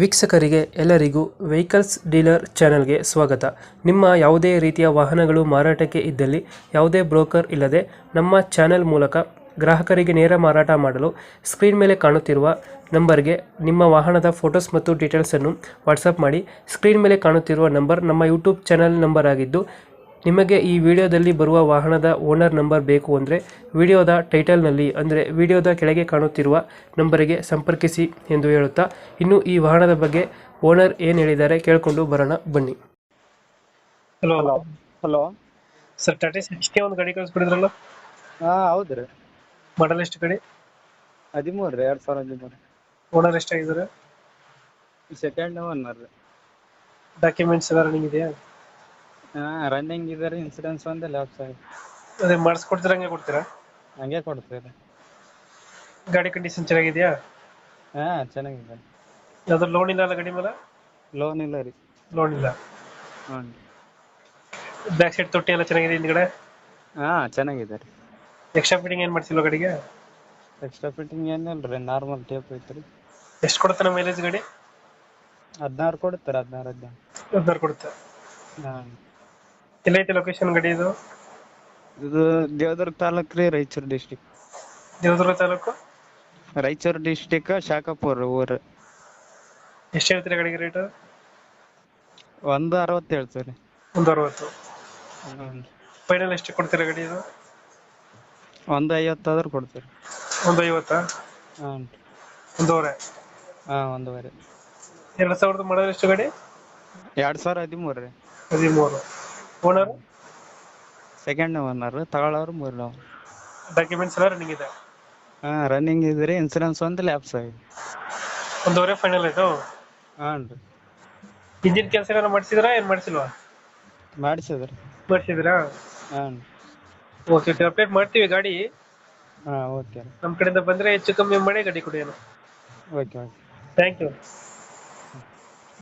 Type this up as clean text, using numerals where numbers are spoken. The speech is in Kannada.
ವೀಕ್ಷಕರಿಗೆ ಎಲ್ಲರಿಗೂ ವೆಹಿಕಲ್ಸ್ ಡೀಲರ್ ಚಾನೆಲ್ಗೆ ಸ್ವಾಗತ. ನಿಮ್ಮ ಯಾವುದೇ ರೀತಿಯ ವಾಹನಗಳು ಮಾರಾಟಕ್ಕೆ ಇದ್ದಲ್ಲಿ ಯಾವುದೇ ಬ್ರೋಕರ್ ಇಲ್ಲದೆ ನಮ್ಮ ಚಾನೆಲ್ ಮೂಲಕ ಗ್ರಾಹಕರಿಗೆ ನೇರ ಮಾರಾಟ ಮಾಡಲು ಸ್ಕ್ರೀನ್ ಮೇಲೆ ಕಾಣುತ್ತಿರುವ ನಂಬರ್ಗೆ ನಿಮ್ಮ ವಾಹನದ ಫೋಟೋಸ್ ಮತ್ತು ಡೀಟೇಲ್ಸನ್ನು ವಾಟ್ಸಪ್ ಮಾಡಿ. ಸ್ಕ್ರೀನ್ ಮೇಲೆ ಕಾಣುತ್ತಿರುವ ನಂಬರ್ ನಮ್ಮ ಯೂಟ್ಯೂಬ್ ಚಾನೆಲ್ ನಂಬರ್ ಆಗಿದ್ದು, ನಿಮಗೆ ಈ ವಿಡಿಯೋದಲ್ಲಿ ಬರುವ ವಾಹನದ ಓನರ್ ನಂಬರ್ ಬೇಕು ಅಂದರೆ ವಿಡಿಯೋದ ಟೈಟಲ್ನಲ್ಲಿ ಅಂದರೆ ವಿಡಿಯೋದ ಕೆಳಗೆ ಕಾಣುತ್ತಿರುವ ನಂಬರಿಗೆ ಸಂಪರ್ಕಿಸಿ ಎಂದು ಹೇಳುತ್ತಾ, ಇನ್ನು ಈ ವಾಹನದ ಬಗ್ಗೆ ಓನರ್ ಏನು ಹೇಳಿದ್ದಾರೆ ಕೇಳಿಕೊಂಡು ಬರೋಣ ಬನ್ನಿ. Hello hello hello. Sir, Tata sixty ಒಂದು ಗಾಡಿ ಕಳಿಸ್ಬಿಡಿದ್ರಲ್ಲ, ಹಾ ಹೌದ್ರಿ. ಮಾಡಲ್ ಎಷ್ಟು ಗಾಡಿ? 13 ರೀ, 2013. ಓನರ್ ಎಷ್ಟಾಗಿದ್ದಾರೆ? ಸೆಕೆಂಡ್ ಓನರ್ ರೀ. ಡಾಕ್ಯುಮೆಂಟ್ಸ್ ಎಲ್ಲ ರನ್ನಿಂಗ್ ಇದೆಯಾ? ಹಾ ರನ್ನಿಂಗ್ ಇದೆ ರೀ. ಇನ್ಸೂರೆನ್ಸ್ ಒಂದು ಲ್ಯಾಪ್ಸ್ ಆಗಿದೆ. ಅದೇ ಮಾಡಿಸ್ಕೊಡ್ತೀರಾ, ಹಂಗೆ ಕೊಡ್ತೀರಾ? ಹಂಗೆ ಕೊಡ್ತೀರಿ. ಗಾಡಿ ಕಂಡೀಷನ್ ಚೆನ್ನಾಗಿದೆಯಾ? ಹಾ ಚೆನ್ನಾಗಿದೆ. ಯಾವ್ದು ಲೋನ್ ಇಲ್ಲ ಅಲ್ಲ ಗಾಡಿ ಮೇಲೆ? ಲೋನ್ ಇಲ್ಲ ರೀ. ಲೋನ್ ಇಲ್ಲ. ಹ್ಞೂ. ಬ್ಯಾಕ್ ಸೈಡ್ ತೊಟ್ಟಿ ಎಲ್ಲ ಚೆನ್ನಾಗಿದೆ ಹಿಂದ್ಗಡೆ? ಹಾ ಚೆನ್ನಾಗಿದೆ ರೀ. ಎಕ್ಸ್ಟ್ರಾ ಫಿಟ್ಟಿಂಗ್ ಏನು ಮಾಡಿಸಿಲ್ವ ಗಾಡಿಗೆ? ಎಕ್ಸ್ಟ್ರಾ ಫಿಟ್ಟಿಂಗ್ ಏನಿಲ್ಲ ರೀ, ನಾರ್ಮಲ್ ಟೇಪ್ ಐತ್ರಿ. ಎಷ್ಟು ಕೊಡುತ್ತೆ ಮೈಲೇಜ್ ಗಾಡಿ? 16 ಕೊಡ್ತಾರೆ, 16 15 ಕೊಡುತ್ತೆ. ಹಾ. ಎಲ್ಲೈತೆ ಲೊಕೇಶನ್ ಗಾಡಿ ಇದು? ಇದು ದೇವದುರ್ಗ ತಾಲೂಕ್ ರೀ, ರಾಯಚೂರು ಡಿಸ್ಟಿಕ್. ದೇವದುರ್ಗ ತಾಲೂಕು? ರಾಯಚೂರು ಡಿಸ್ಟಿಕ್, ಶಾಖಾಪುರ ಊರು. ಎಷ್ಟು ಹೇಳ್ತೀರಾ ಗಾಡಿಗೆ ರೇಟು? 160 ಹೇಳ್ತೀರಿ. 160. ಹ್ಞೂ. ಫೈನಲ್ ಎಷ್ಟು ಕೊಡ್ತೀರಾ ಗಾಡಿ ಇದು? 150 ಆದ್ರೂ ಕೊಡ್ತೀರಿ. 150? ಹ್ಞೂ. ಒಂದೂವರೆ? ಹಾ, 1.5. 2000 ಮಾಡಲ್ ಎಷ್ಟು ಗಾಡಿ? 2013 ರೀ. 13. ಓನರ್? Second owner. ತಗೊಳ್ಳೋರು ಮೂರನೇ. ಡಾಕ್ಯುಮೆಂಟ್ಸ್ ಎಲ್ಲ ರನ್ನಿಂಗ್ ಇದೆ? ಹಾ ರನ್ನಿಂಗ್ ಇದ್ರಿ. ಇನ್ಸೂರೆನ್ಸ್ ಒಂದು ಲ್ಯಾಪ್ಸ್ ಆಗಿದೆ. ಒಂದೂವರೆ ಫೈನಲ್ ಆಯ್ತು? ಹಾಂ ರೀ. ಇಂಜಿನ್ ಕೆಲಸ ಏನಾರು ಮಾಡಿಸಿದ್ರಾ, ಏನು ಮಾಡಿಸಿಲ್ವಾ? ಮಾಡಿಸಿದ್ರಿ. ಮಾಡಿಸಿದ್ರಾ? ಹಾಂ. ಓಕೆ ಓಕೆ, ಅಪ್ಡೇಟ್ ಮಾಡ್ತೀವಿ ಗಾಡಿ. ಹಾಂ ಓಕೆ ರೀ. ನಮ್ಮ ಕಡೆಯಿಂದ ಬಂದರೆ ಹೆಚ್ಚು ಕಮ್ಮಿ ಮಾಡಿ ಗಾಡಿ ಕೊಡಿ. Okay okay. Thank you.